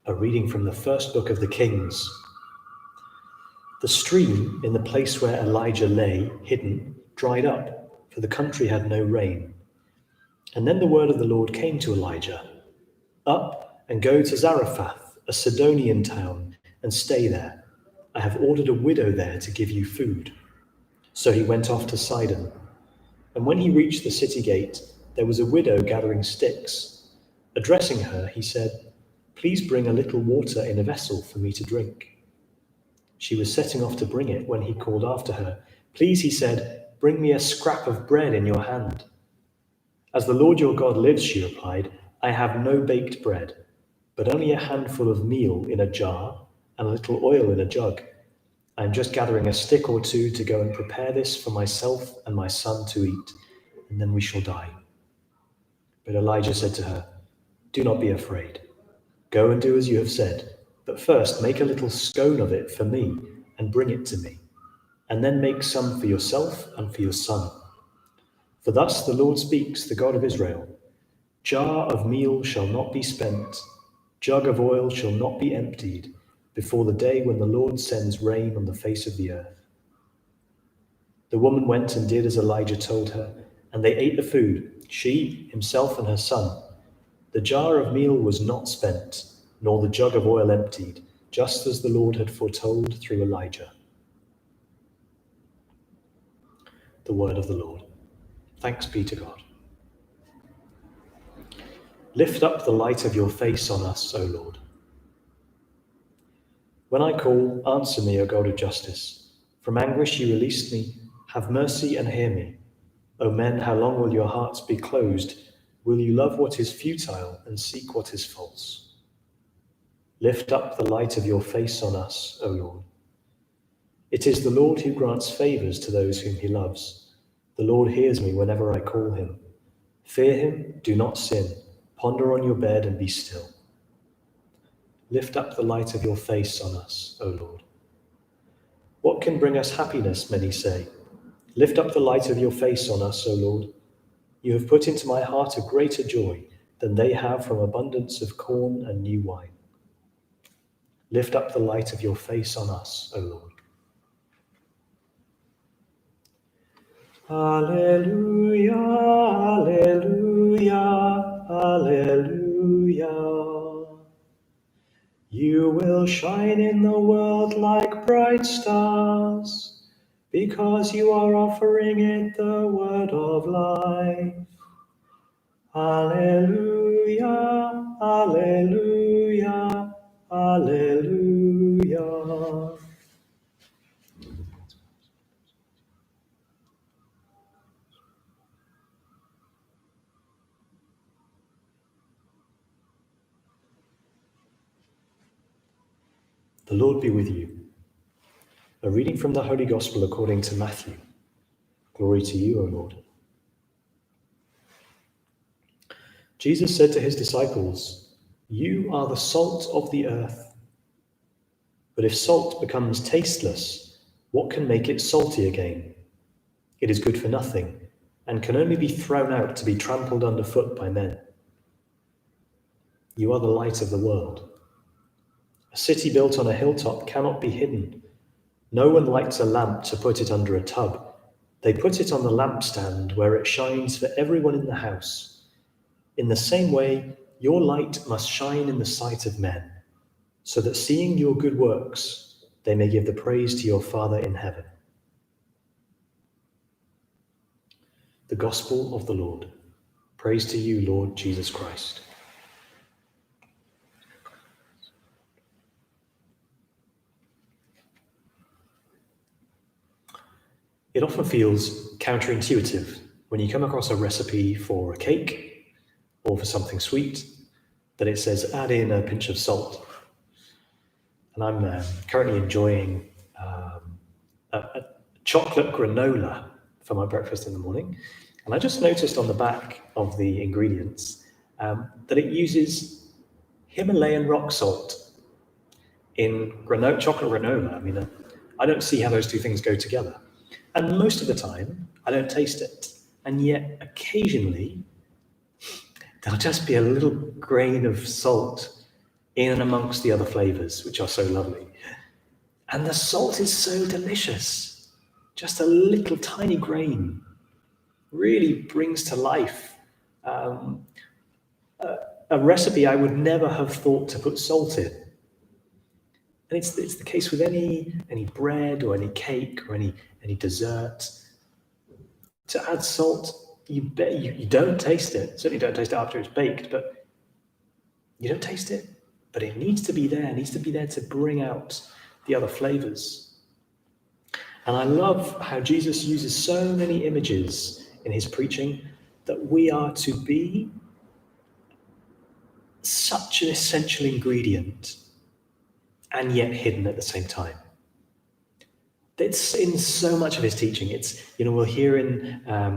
A reading from the first book of the Kings. The stream in the place where Elijah lay hidden dried up, for the country had no rain. And then the word of the Lord came to Elijah, "Up and go to Zarephath, a Sidonian town, and stay there. I have ordered a widow there to give you food." So he went off to Sidon. And when he reached the city gate, there was a widow gathering sticks. Addressing her, he said, "Please bring a little water in a vessel for me to drink." She was setting off to bring it when he called after her. "Please," he said, "bring me a scrap of bread in your hand." "As the Lord your God lives," she replied, "I have no baked bread, but only a handful of meal in a jar and a little oil in a jug. I am just gathering a stick or two to go and prepare this for myself and my son to eat, and then we shall die." But Elijah said to her, "Do not be afraid. Go and do as you have said, but first make a little scone of it for me and bring it to me, and then make some for yourself and for your son. For thus the Lord speaks, the God of Israel, jar of meal shall not be spent, jug of oil shall not be emptied, before the day when the Lord sends rain on the face of the earth." The woman went and did as Elijah told her, and they ate the food, she, himself, and her son. The jar of meal was not spent, nor the jug of oil emptied, just as the Lord had foretold through Elijah. The word of the Lord. Thanks be to God. Lift up the light of your face on us, O Lord. When I call, answer me, O God of justice. From anguish you released me. Have mercy and hear me. O men, how long will your hearts be closed? Will you love what is futile and seek what is false? Lift up the light of your face on us, O Lord. It is the Lord who grants favors to those whom he loves. The Lord hears me whenever I call him. Fear him, do not sin. Ponder on your bed and be still. Lift up the light of your face on us, O Lord. What can bring us happiness, many say. Lift up the light of your face on us, O Lord. You have put into my heart a greater joy than they have from abundance of corn and new wine. Lift up the light of your face on us, O Lord. Alleluia, alleluia, alleluia. You will shine in the world like bright stars, because you are offering it the word of life. Alleluia, alleluia, alleluia. The Lord be with you. A reading from the Holy Gospel according to Matthew. Glory to you, O Lord. Jesus said to his disciples, "You are the salt of the earth. But if salt becomes tasteless, what can make it salty again? It is good for nothing, and can only be thrown out to be trampled underfoot by men. You are the light of the world. A city built on a hilltop cannot be hidden. No one lights a lamp to put it under a tub. They put it on the lampstand where it shines for everyone in the house. In the same way, your light must shine in the sight of men, so that seeing your good works, they may give the praise to your Father in heaven." The Gospel of the Lord. Praise to you, Lord Jesus Christ. It often feels counterintuitive when you come across a recipe for a cake or for something sweet that it says add in a pinch of salt. And I'm currently enjoying a chocolate granola for my breakfast in the morning. And I just noticed on the back of the ingredients that it uses Himalayan rock salt in chocolate granola. I mean, I don't see how those two things go together. And most of the time, I don't taste it. And yet, occasionally, there'll just be a little grain of salt in and amongst the other flavors, which are so lovely. And the salt is so delicious. Just a little tiny grain really brings to life a recipe I would never have thought to put salt in. And it's the case with any bread or any cake or any dessert. To add salt, you don't taste it. Certainly don't taste it after it's baked, but you don't taste it. But it needs to be there. It needs to be there to bring out the other flavors. And I love how Jesus uses so many images in his preaching that we are to be such an essential ingredient and yet hidden at the same time. It's in so much of his teaching. It's, we'll hear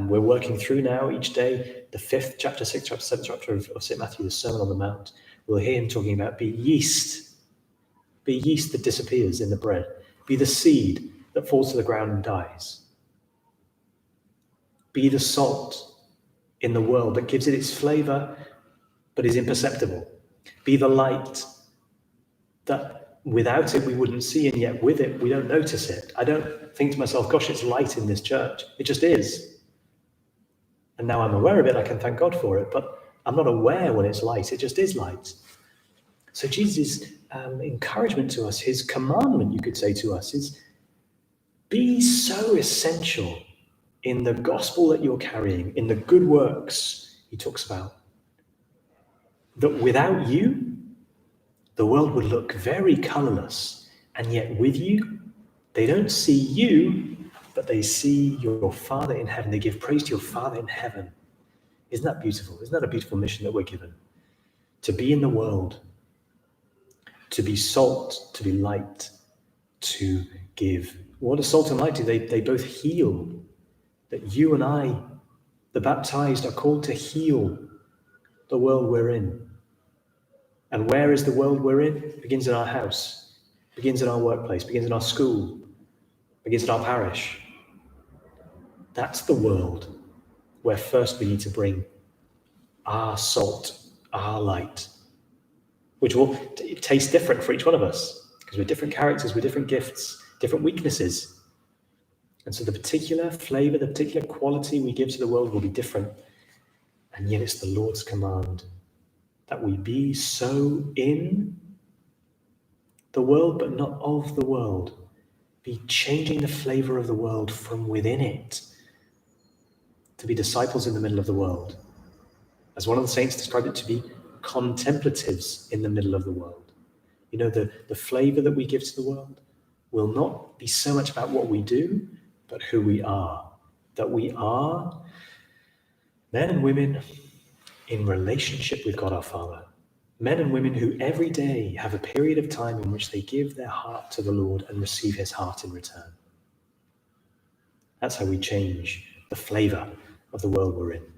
we're working through now each day, the 5th chapter, 6th chapter, 7th chapter of St. Matthew, the Sermon on the Mount. We'll hear him talking about be yeast that disappears in the bread, be the seed that falls to the ground and dies. Be the salt in the world that gives it its flavor, but is imperceptible. Be the light that without it we wouldn't see, and yet with it we don't notice it. I don't think to myself, gosh, it's light in this church. It just is. And now I'm aware of it, I can thank God for it, but I'm not aware when it's light. It just is light. So Jesus' encouragement to us, his commandment, you could say to us, is be so essential in the gospel that you're carrying, in the good works he talks about, that without you, the world would look very colourless, and yet with you, they don't see you, but they see your Father in heaven. They give praise to your Father in heaven. Isn't that beautiful? Isn't that a beautiful mission that we're given? To be in the world, to be salt, to be light, to give. What does salt and light do? They both heal. That you and I, the baptized, are called to heal the world we're in. And where is the world we're in? It begins in our house, begins in our workplace, begins in our school, begins in our parish. That's the world where first we need to bring our salt, our light, which will taste different for each one of us, because we're different characters, we're different gifts, different weaknesses. And so the particular flavor, the particular quality we give to the world will be different. And yet it's the Lord's command that we be so in the world, but not of the world. Be changing the flavor of the world from within it, to be disciples in the middle of the world. As one of the saints described it, to be contemplatives in the middle of the world. The flavor that we give to the world will not be so much about what we do, but who we are. That we are men and women in relationship with God our Father. Men and women who every day have a period of time in which they give their heart to the Lord and receive his heart in return. That's how we change the flavor of the world we're in.